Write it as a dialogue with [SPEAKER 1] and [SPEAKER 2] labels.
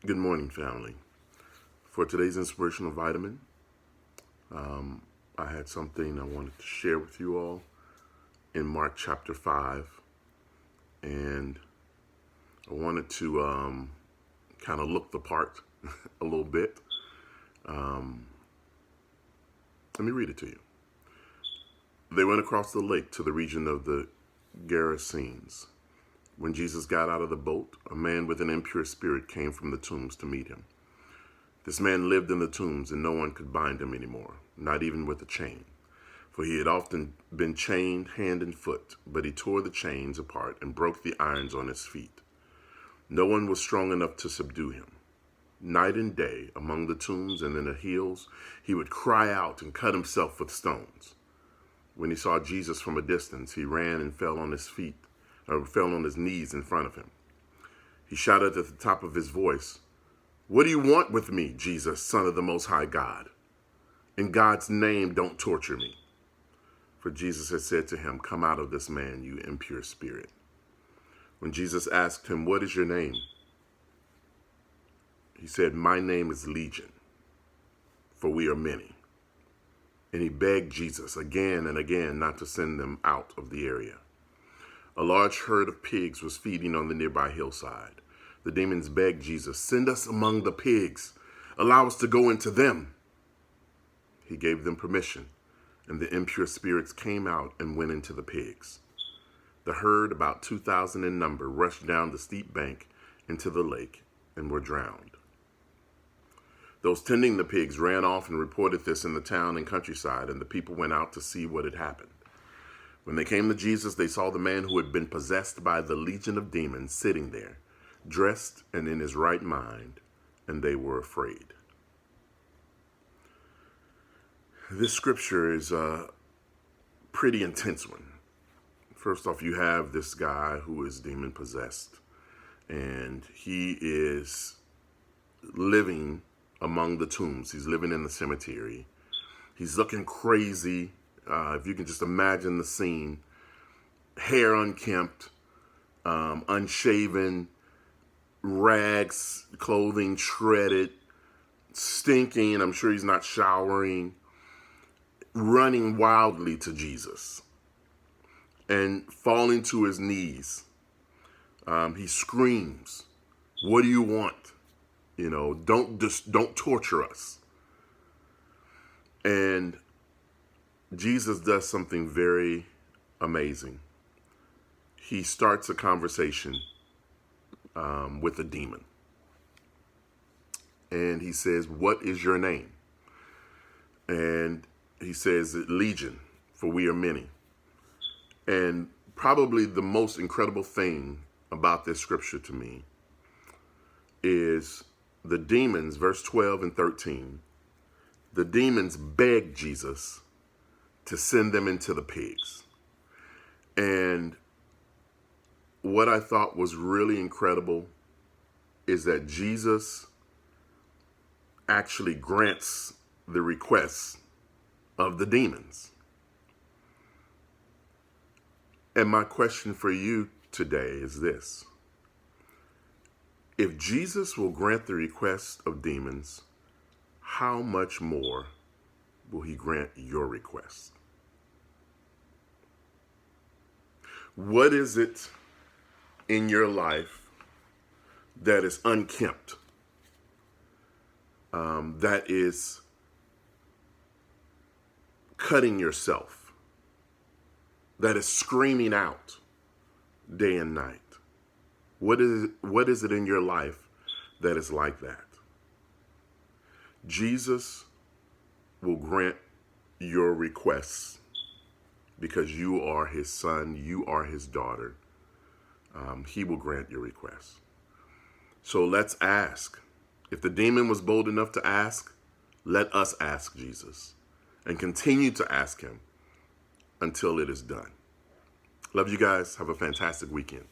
[SPEAKER 1] Good morning, family. For today's Inspirational Vitamin, I had something I wanted to share with you all in Mark chapter 5. And I wanted to kind of look the part a little bit. Let me read it to you. They went across the lake to the region of the Gerasenes. When Jesus got out of the boat, a man with an impure spirit came from the tombs to meet him. This man lived in the tombs, and no one could bind him anymore, not even with a chain. For he had often been chained hand and foot, but he tore the chains apart and broke the irons on his feet. No one was strong enough to subdue him. Night and day, among the tombs and in the hills, he would cry out and cut himself with stones. When he saw Jesus from a distance, he ran and fell on his knees in front of him. He shouted at the top of his voice, "What do you want with me, Jesus, Son of the Most High God? In God's name, don't torture me." For Jesus had said to him, "Come out of this man, you impure spirit." When Jesus asked him, "What is your name?" he said, "My name is Legion, for we are many." And he begged Jesus again and again not to send them out of the area. A large herd of pigs was feeding on the nearby hillside. The demons begged Jesus, "Send us among the pigs. Allow us to go into them." He gave them permission, and the impure spirits came out and went into the pigs. The herd, about 2,000 in number, rushed down the steep bank into the lake and were drowned. Those tending the pigs ran off and reported this in the town and countryside, and the people went out to see what had happened. When they came to Jesus, they saw the man who had been possessed by the legion of demons sitting there, dressed and in his right mind, and they were afraid. This scripture is a pretty intense one. First off, you have this guy who is demon possessed, and he is living among the tombs. He's living in the cemetery. He's looking crazy. If you can just imagine the scene, hair unkempt, unshaven, rags, clothing shredded, stinking. I'm sure he's not showering, running wildly to Jesus and falling to his knees. He screams, "What do you want? Don't torture us." And Jesus does something very amazing. He starts a conversation with a demon. And he says, "What is your name?" And he says, "Legion, for we are many." And probably the most incredible thing about this scripture to me is the demons, verse 12 and 13, the demons begged Jesus to send them into the pigs. And what I thought was really incredible is that Jesus actually grants the requests of the demons. And my question for you today is this: if Jesus will grant the requests of demons, how much more will he grant your request? What is it in your life that is unkempt, that is cutting yourself, that is screaming out day and night? What is it in your life that is like that? Jesus will grant your requests because you are his son, you are his daughter. He will grant your requests. So let's ask. If the demon was bold enough to ask, let us ask Jesus and continue to ask him until it is done. Love you guys. Have a fantastic weekend.